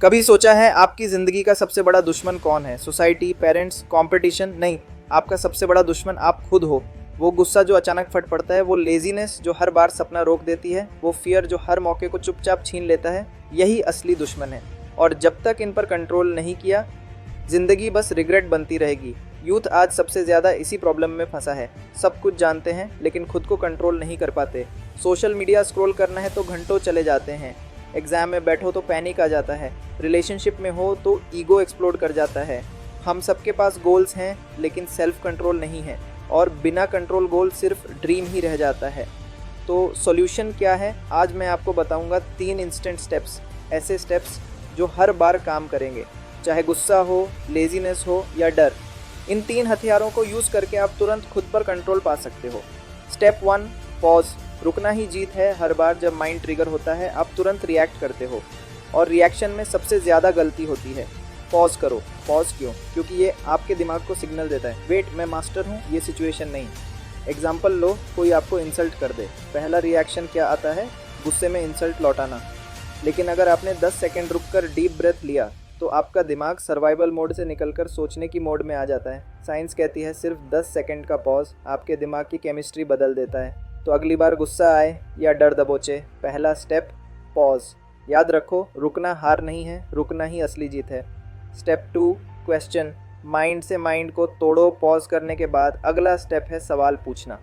कभी सोचा है आपकी ज़िंदगी का सबसे बड़ा दुश्मन कौन है? Society, parents, competition? नहीं, आपका सबसे बड़ा दुश्मन आप खुद हो। वो गुस्सा जो अचानक फट पड़ता है, वो लेज़ीनेस जो हर बार सपना रोक देती है, वो फ़ियर जो हर मौके को चुपचाप छीन लेता है, यही असली दुश्मन है। और जब तक इन पर कंट्रोल नहीं किया, ज़िंदगी बस रिग्रेट बनती रहेगी। यूथ आज सबसे ज़्यादा इसी प्रॉब्लम में फंसा है। सब कुछ जानते हैं लेकिन खुद को कंट्रोल नहीं कर पाते। सोशल मीडिया स्क्रॉल करना है तो घंटों चले जाते हैं। एग्ज़ाम में बैठो तो पैनिक आ जाता है। रिलेशनशिप में हो तो ईगो एक्सप्लोड कर जाता है। हम सबके पास गोल्स हैं लेकिन सेल्फ कंट्रोल नहीं है, और बिना कंट्रोल गोल सिर्फ ड्रीम ही रह जाता है। तो सॉल्यूशन क्या है? आज मैं आपको बताऊंगा 3 इंस्टेंट स्टेप्स, ऐसे स्टेप्स जो हर बार काम करेंगे, चाहे गुस्सा हो, लेज़ीनेस हो या डर। इन 3 हथियारों को यूज़ करके आप तुरंत खुद पर कंट्रोल पा सकते हो। Step 1, pause. रुकना ही जीत है। हर बार जब माइंड ट्रिगर होता है आप तुरंत रिएक्ट करते हो, और रिएक्शन में सबसे ज़्यादा गलती होती है। पॉज करो। पॉज क्यों? क्योंकि ये आपके दिमाग को सिग्नल देता है, वेट, मैं मास्टर हूँ, ये सिचुएशन नहीं। एग्जाम्पल लो, कोई आपको इंसल्ट कर दे। पहला रिएक्शन क्या आता है? गुस्से में इंसल्ट लौटाना। लेकिन अगर आपने 10 सेकेंड रुक कर डीप ब्रेथ लिया तो आपका दिमाग सर्वाइवल मोड से निकलकर सोचने की मोड में आ जाता है। साइंस कहती है सिर्फ 10 सेकेंड का पॉज आपके दिमाग की केमिस्ट्री बदल देता है। तो अगली बार गुस्सा आए या डर दबोचे, पहला स्टेप पॉज। याद रखो, रुकना हार नहीं है, रुकना ही असली जीत है। Step 2, question. माइंड से माइंड को तोड़ो। पॉज करने के बाद अगला स्टेप है सवाल पूछना।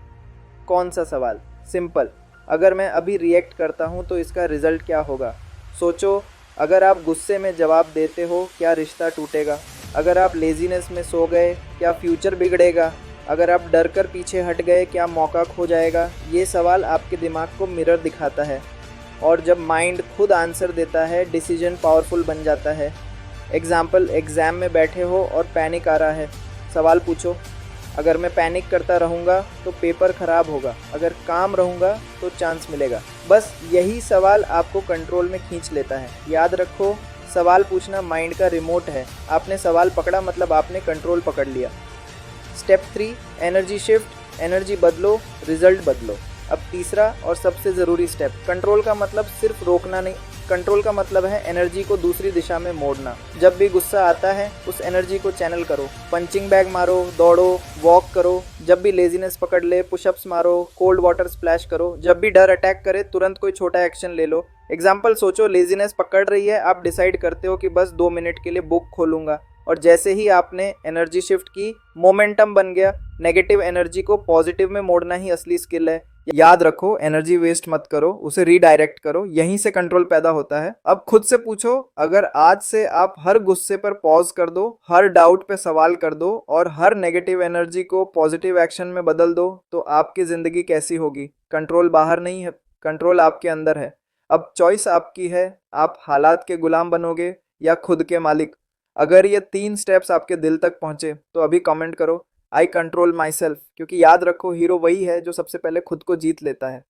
कौन सा सवाल? सिंपल, अगर मैं अभी रिएक्ट करता हूँ तो इसका रिजल्ट क्या होगा? सोचो, अगर आप गुस्से में जवाब देते हो क्या रिश्ता टूटेगा? अगर आप लेज़ीनेस में सो गए क्या फ्यूचर बिगड़ेगा? अगर आप डर कर पीछे हट गए क्या मौका खो जाएगा? ये सवाल आपके दिमाग को मिरर दिखाता है, और जब माइंड खुद आंसर देता है डिसीजन पावरफुल बन जाता है। एग्जाम्पल, एग्ज़ाम में बैठे हो और पैनिक आ रहा है। सवाल पूछो, अगर मैं पैनिक करता रहूँगा तो पेपर ख़राब होगा, अगर काम रहूँगा तो चांस मिलेगा। बस यही सवाल आपको कंट्रोल में खींच लेता है। याद रखो, सवाल पूछना माइंड का रिमोट है। आपने सवाल पकड़ा मतलब आपने कंट्रोल पकड़ लिया। Step 3, energy shift. एनर्जी बदलो, रिजल्ट बदलो। अब तीसरा और सबसे ज़रूरी स्टेप, कंट्रोल का मतलब सिर्फ रोकना नहीं, कंट्रोल का मतलब है एनर्जी को दूसरी दिशा में मोड़ना। जब भी गुस्सा आता है उस एनर्जी को चैनल करो। पंचिंग बैग मारो, दौड़ो, वॉक करो। जब भी लेज़ीनेस पकड़ ले पुशअप्स मारो, कोल्ड वाटर स्प्लैश करो। जब भी डर अटैक करे तुरंत कोई छोटा एक्शन ले लो। एग्जाम्पल, सोचो लेज़ीनेस पकड़ रही है, आप डिसाइड करते हो कि बस 2 मिनट के लिए बुक खोलूंगा, और जैसे ही आपने एनर्जी शिफ्ट की, मोमेंटम बन गया। नेगेटिव एनर्जी को पॉजिटिव में मोड़ना ही असली स्किल है। याद रखो, एनर्जी वेस्ट मत करो, उसे रीडायरेक्ट करो, यहीं से कंट्रोल पैदा होता है। अब खुद से पूछो, अगर आज से आप हर गुस्से पर पॉज कर दो, हर डाउट पे सवाल कर दो, और हर नेगेटिव एनर्जी को पॉजिटिव एक्शन में बदल दो, तो आपकी ज़िंदगी कैसी होगी? कंट्रोल बाहर नहीं है, कंट्रोल आपके अंदर है। अब चॉइस आपकी है, आप हालात के गुलाम बनोगे या खुद के मालिक। अगर ये 3 स्टेप्स आपके दिल तक पहुंचे तो अभी कमेंट करो, आई कंट्रोल माई सेल्फ, क्योंकि याद रखो, हीरो वही है जो सबसे पहले खुद को जीत लेता है।